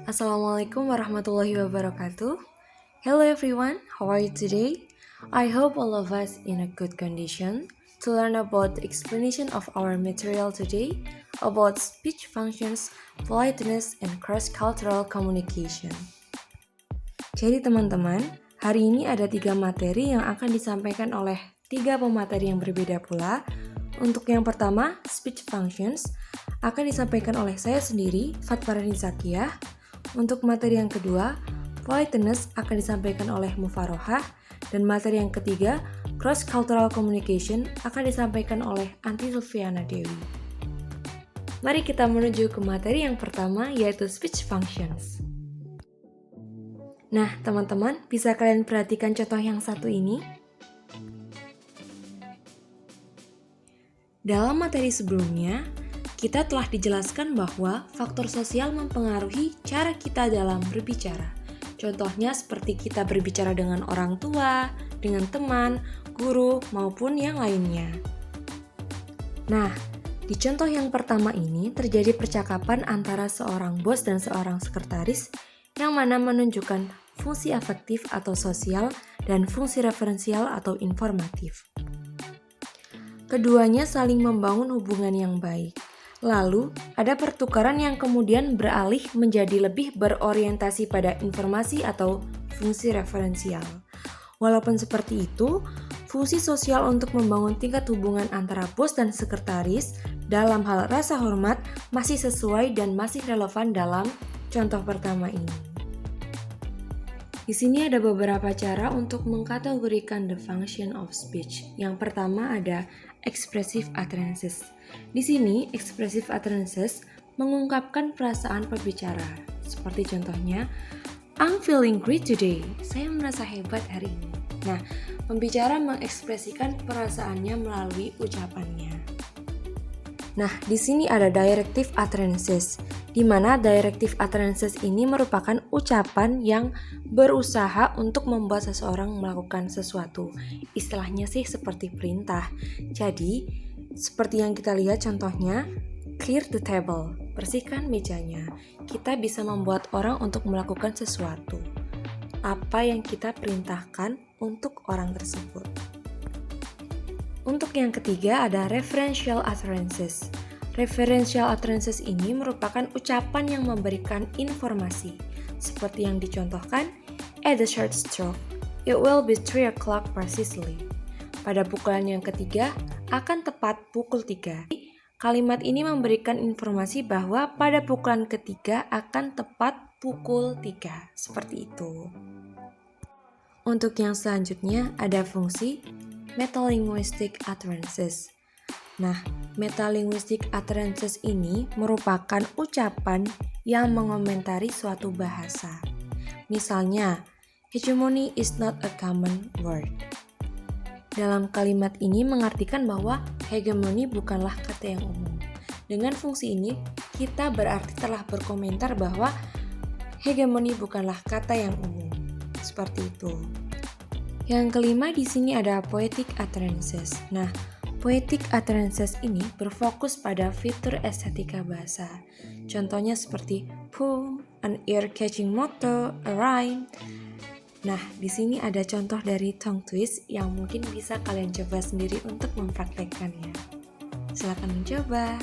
Assalamualaikum warahmatullahi wabarakatuh. Hello everyone, how are you today? I hope all of us in a good condition to learn about the explanation of our material today about speech functions, politeness, and cross-cultural communication. Jadi teman-teman, hari ini ada 3 materi yang akan disampaikan oleh 3 pemateri yang berbeda pula. Untuk yang pertama, speech functions, akan disampaikan oleh saya sendiri, Fatparani Zakiyah. Untuk materi yang kedua, politeness, akan disampaikan oleh Mufarohah. Dan materi yang ketiga, cross-cultural communication, akan disampaikan oleh Anti Sulfiana Dewi. Mari kita menuju ke materi yang pertama, yaitu speech functions. Nah, teman-teman, bisa kalian perhatikan contoh yang satu ini? Dalam materi sebelumnya, kita telah dijelaskan bahwa faktor sosial mempengaruhi cara kita dalam berbicara. Contohnya seperti kita berbicara dengan orang tua, dengan teman, guru, maupun yang lainnya. Nah, di contoh yang pertama ini terjadi percakapan antara seorang bos dan seorang sekretaris yang mana menunjukkan fungsi afektif atau sosial dan fungsi referensial atau informatif. Keduanya saling membangun hubungan yang baik. Lalu, ada pertukaran yang kemudian beralih menjadi lebih berorientasi pada informasi atau fungsi referensial. Walaupun seperti itu, fungsi sosial untuk membangun tingkat hubungan antara bos dan sekretaris dalam hal rasa hormat masih sesuai dan masih relevan dalam contoh pertama ini. Di sini ada beberapa cara untuk mengkategorikan the function of speech. Yang pertama ada expressive utterances. Di sini, expressive utterances mengungkapkan perasaan pembicara. Seperti contohnya, I'm feeling great today. Saya merasa hebat hari ini. Nah, pembicara mengekspresikan perasaannya melalui ucapannya. Nah, di sini ada directive utterances, di mana directive utterances ini merupakan ucapan yang berusaha untuk membuat seseorang melakukan sesuatu. Istilahnya sih seperti perintah. Jadi, seperti yang kita lihat contohnya, clear the table, bersihkan mejanya. Kita bisa membuat orang untuk melakukan sesuatu. Apa yang kita perintahkan untuk orang tersebut. Untuk yang ketiga ada referential utterances. Referential utterances ini merupakan ucapan yang memberikan informasi. Seperti yang dicontohkan, at the short stroke, it will be 3 o'clock precisely. Pada pukulan yang ketiga, akan tepat pukul 3. Kalimat ini memberikan informasi bahwa pada pukulan ketiga akan tepat pukul 3. Seperti itu. Untuk yang selanjutnya ada fungsi metalinguistic utterances. Nah, metalinguistic utterances ini merupakan ucapan yang mengomentari suatu bahasa. Misalnya, hegemony is not a common word. Dalam kalimat ini mengartikan bahwa hegemoni bukanlah kata yang umum. Dengan fungsi ini, kita berarti telah berkomentar bahwa hegemoni bukanlah kata yang umum. Seperti itu. Yang kelima di sini ada poetic utterances. Nah, poetic utterances ini berfokus pada fitur estetika bahasa. Contohnya seperti poem, an ear-catching motto, a rhyme. Nah, di sini ada contoh dari tongue twist yang mungkin bisa kalian coba sendiri untuk mempraktekkannya. Silakan mencoba.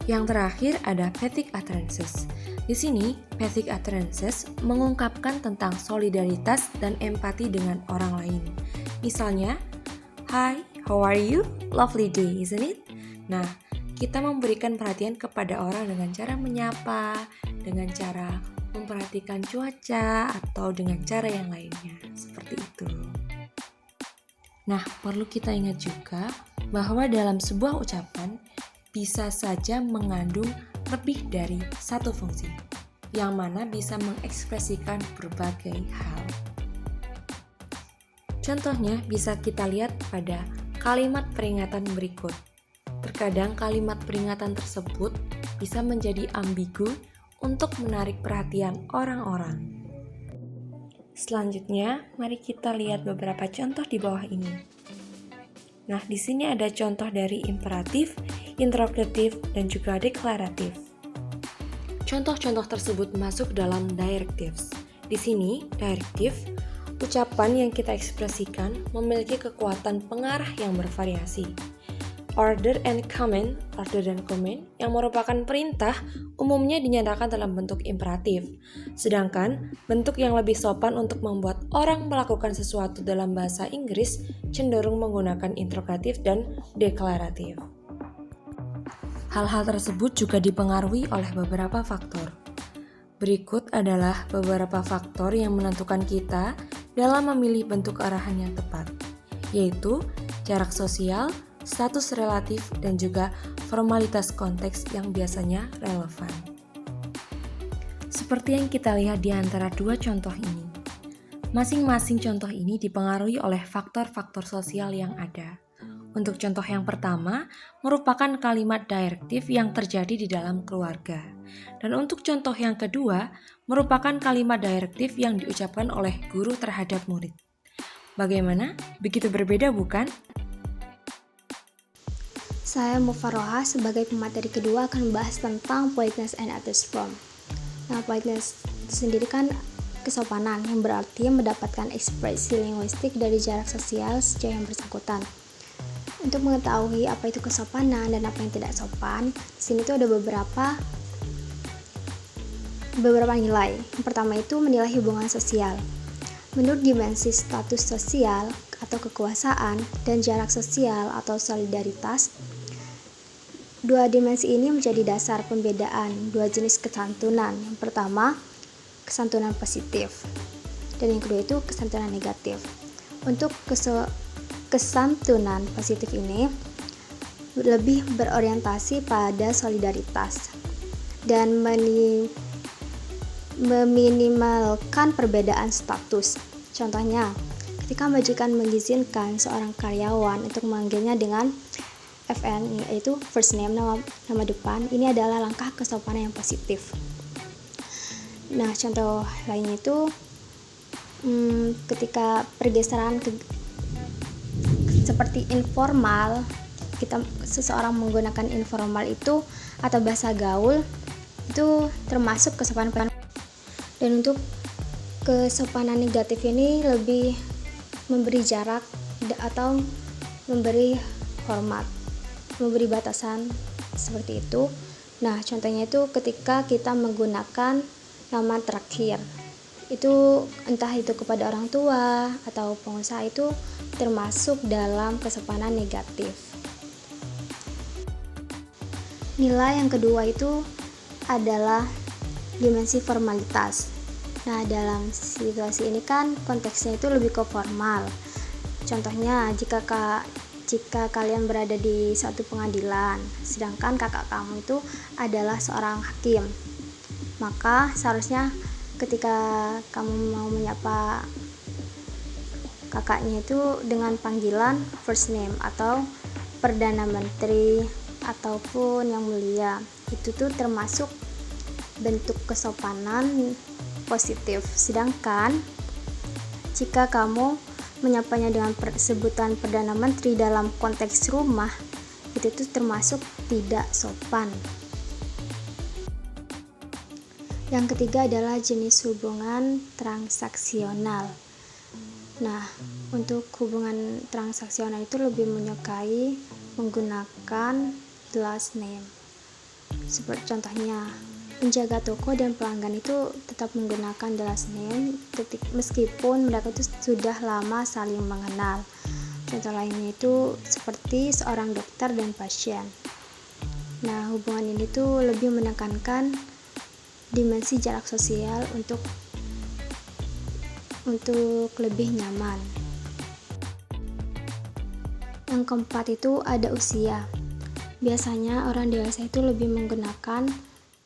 Yang terakhir ada pathetic utterances. Di sini, pathetic utterances mengungkapkan tentang solidaritas dan empati dengan orang lain. Misalnya, Hi, how are you? Lovely day, isn't it? Nah, kita memberikan perhatian kepada orang dengan cara menyapa, dengan cara memperhatikan cuaca, atau dengan cara yang lainnya. Seperti itu. Nah, perlu kita ingat juga bahwa dalam sebuah ucapan bisa saja mengandung lebih dari satu fungsi, yang mana bisa mengekspresikan berbagai hal. Contohnya bisa kita lihat pada kalimat peringatan berikut. Terkadang kalimat peringatan tersebut bisa menjadi ambigu untuk menarik perhatian orang-orang. Selanjutnya, mari kita lihat beberapa contoh di bawah ini. Nah, di sini ada contoh dari imperatif, interrogatif, dan juga deklaratif. contoh-contoh tersebut masuk dalam directives. Di sini, directive, ucapan yang kita ekspresikan memiliki kekuatan pengarah yang bervariasi. Order dan command yang merupakan perintah umumnya dinyatakan dalam bentuk imperatif. Sedangkan bentuk yang lebih sopan untuk membuat orang melakukan sesuatu dalam bahasa Inggris cenderung menggunakan interrogatif dan deklaratif. Hal-hal tersebut juga dipengaruhi oleh beberapa faktor. Berikut adalah beberapa faktor yang menentukan kita dalam memilih bentuk arahan yang tepat, yaitu jarak sosial, status relatif, dan juga formalitas konteks yang biasanya relevan. Seperti yang kita lihat di antara dua contoh ini, masing-masing contoh ini dipengaruhi oleh faktor-faktor sosial yang ada. Untuk contoh yang pertama, merupakan kalimat direktif yang terjadi di dalam keluarga. Dan untuk contoh yang kedua, merupakan kalimat direktif yang diucapkan oleh guru terhadap murid. Bagaimana? Begitu berbeda, bukan? Saya Mufaroha sebagai pemateri kedua akan membahas tentang politeness and others form. Nah, politeness sendiri kan kesopanan yang berarti mendapatkan ekspresi linguistik dari jarak sosial sejauh yang bersangkutan. Untuk mengetahui apa itu kesopanan dan apa yang tidak sopan, di sini tuh ada beberapa nilai. Yang pertama itu menilai hubungan sosial. Menurut dimensi status sosial atau kekuasaan dan jarak sosial atau solidaritas, dua dimensi ini menjadi dasar pembedaan dua jenis kesantunan. Yang pertama, kesantunan positif, dan yang kedua itu kesantunan negatif. Untuk kesantunan positif ini lebih berorientasi pada solidaritas dan meminimalkan perbedaan status. Contohnya, ketika majikan mengizinkan seorang karyawan untuk memanggilnya dengan FN, yaitu first name, nama depan, ini adalah langkah kesopanan yang positif. Nah, contoh lainnya itu ketika pergeseran seperti informal, seseorang menggunakan informal itu atau bahasa gaul itu termasuk kesopanan. Dan untuk kesopanan negatif ini lebih memberi jarak atau memberi hormat, memberi batasan seperti itu. Nah, contohnya itu ketika kita menggunakan nama terakhir, itu entah itu kepada orang tua atau pengusaha, itu termasuk dalam kesopanan negatif. Nilai yang kedua itu adalah dimensi formalitas. Nah, dalam situasi ini kan konteksnya itu lebih ke formal. Contohnya, jika kalian berada di suatu pengadilan, sedangkan kakak kamu itu adalah seorang hakim, maka seharusnya ketika kamu mau menyapa kakaknya itu dengan panggilan first name atau Perdana Menteri ataupun Yang Mulia. Itu tuh termasuk bentuk kesopanan positif. Sedangkan jika kamu menyapanya dengan sebutan Perdana Menteri dalam konteks rumah, itu tuh termasuk tidak sopan. Yang ketiga adalah jenis hubungan transaksional. Nah, untuk hubungan transaksional itu lebih menyukai menggunakan the last name. Seperti contohnya, penjaga toko dan pelanggan itu tetap menggunakan the last name meskipun mereka itu sudah lama saling mengenal. Contoh lainnya itu seperti seorang dokter dan pasien. Nah, hubungan ini tuh lebih menekankan dimensi jarak sosial untuk lebih nyaman. Yang keempat itu ada usia. Biasanya orang dewasa itu lebih menggunakan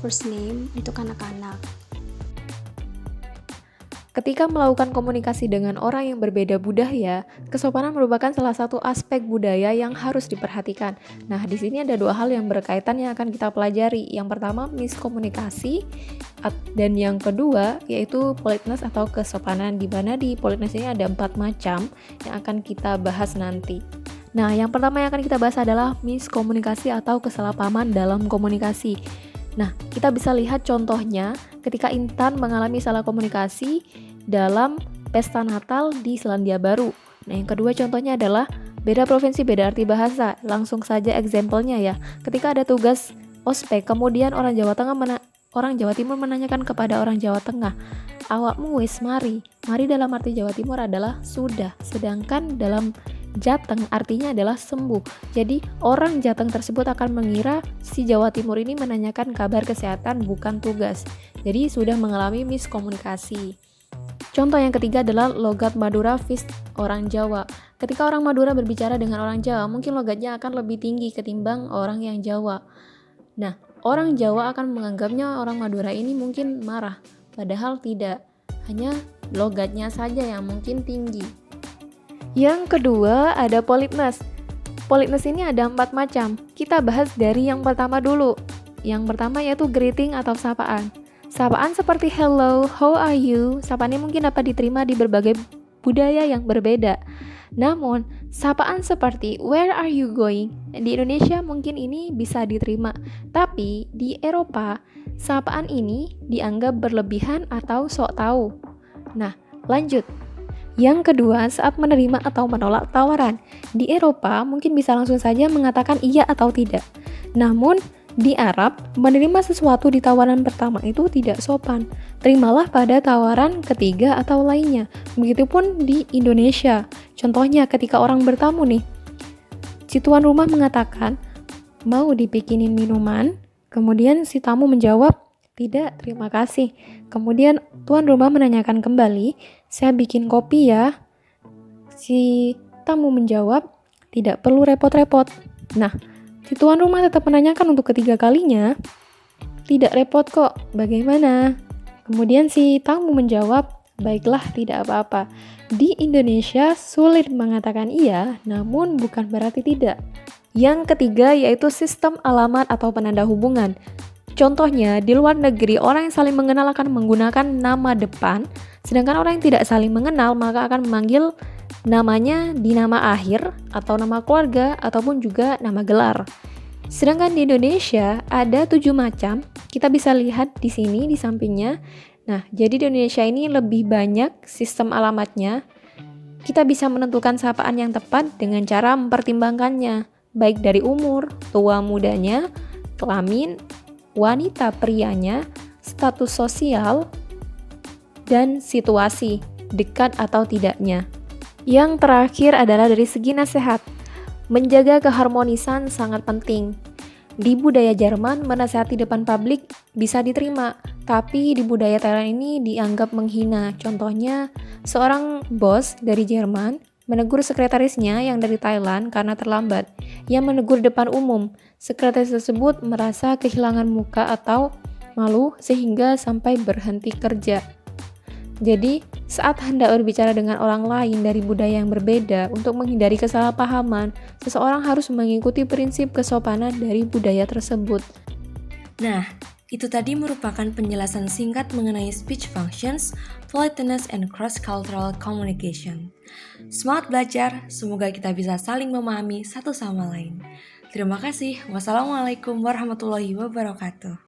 first name untuk anak-anak. Ketika melakukan komunikasi dengan orang yang berbeda budaya, kesopanan merupakan salah satu aspek budaya yang harus diperhatikan. Nah, di sini ada dua hal yang berkaitan yang akan kita pelajari. Yang pertama, miskomunikasi, dan yang kedua yaitu politeness atau kesopanan, di mana di politeness ini ada 4 macam yang akan kita bahas nanti. Nah, yang pertama yang akan kita bahas adalah miskomunikasi atau kesalahpahaman dalam komunikasi. Nah, kita bisa lihat contohnya ketika Intan mengalami salah komunikasi dalam pesta Natal di Selandia Baru. Nah, yang kedua contohnya adalah beda provinsi, beda arti bahasa. Langsung saja example-nya ya. Ketika ada tugas ospek, kemudian orang Jawa Timur menanyakan kepada orang Jawa Tengah, awakmu wis mari. Mari dalam arti Jawa Timur adalah sudah, sedangkan dalam Jateng artinya adalah sembuh. Jadi orang Jateng tersebut akan mengira si Jawa Timur ini menanyakan kabar kesehatan bukan tugas. Jadi sudah mengalami miskomunikasi. Contoh yang ketiga adalah logat Madura vis orang Jawa. Ketika orang Madura berbicara dengan orang Jawa, mungkin logatnya akan lebih tinggi ketimbang orang yang Jawa. Nah, orang Jawa akan menganggapnya orang Madura ini mungkin marah, padahal tidak. Hanya logatnya saja yang mungkin tinggi. Yang kedua ada politeness. Politeness ini ada 4 macam. Kita bahas dari yang pertama dulu. Yang pertama yaitu greeting atau sapaan. Sapaan seperti hello, how are you? Sapaan ini mungkin dapat diterima di berbagai budaya yang berbeda. Namun, sapaan seperti where are you going? Di Indonesia mungkin ini bisa diterima. Tapi di Eropa, sapaan ini dianggap berlebihan atau sok tahu. Nah, lanjut. Yang kedua, saat menerima atau menolak tawaran. Di Eropa mungkin bisa langsung saja mengatakan iya atau tidak. Namun, di Arab, menerima sesuatu di tawaran pertama itu tidak sopan. Terimalah pada tawaran ketiga atau lainnya. Begitupun di Indonesia. Contohnya ketika orang bertamu nih, si tuan rumah mengatakan, mau dibikinin minuman? Kemudian si tamu menjawab, tidak, terima kasih. Kemudian tuan rumah menanyakan kembali, saya bikin kopi ya. Si tamu menjawab, tidak perlu repot-repot. Nah, si tuan rumah tetap menanyakan untuk ketiga kalinya, tidak repot kok, bagaimana? Kemudian si tamu menjawab, baiklah, tidak apa-apa. Di Indonesia sulit mengatakan iya, namun bukan berarti tidak. Yang ketiga yaitu sistem alamat atau penanda hubungan. Contohnya, di luar negeri orang yang saling mengenal akan menggunakan nama depan, sedangkan orang yang tidak saling mengenal maka akan memanggil namanya di nama akhir atau nama keluarga ataupun juga nama gelar. Sedangkan di Indonesia ada 7 macam. Kita bisa lihat di sini di sampingnya. Nah, jadi di Indonesia ini lebih banyak sistem alamatnya. Kita bisa menentukan sapaan yang tepat dengan cara mempertimbangkannya, baik dari umur, tua mudanya, kelamin, wanita prianya, status sosial, dan situasi, dekat atau tidaknya. Yang terakhir adalah dari segi nasihat. Menjaga keharmonisan sangat penting. Di budaya Jerman, menasihati depan publik bisa diterima, tapi di budaya Thailand ini dianggap menghina. Contohnya, seorang bos dari Jerman menegur sekretarisnya yang dari Thailand karena terlambat. Ia menegur depan umum. Sekretaris tersebut merasa kehilangan muka atau malu sehingga sampai berhenti kerja. Jadi, saat hendak berbicara dengan orang lain dari budaya yang berbeda untuk menghindari kesalahpahaman, seseorang harus mengikuti prinsip kesopanan dari budaya tersebut. Nah, itu tadi merupakan penjelasan singkat mengenai speech functions, politeness, and cross-cultural communication. Semangat belajar, semoga kita bisa saling memahami satu sama lain. Terima kasih. Wassalamualaikum warahmatullahi wabarakatuh.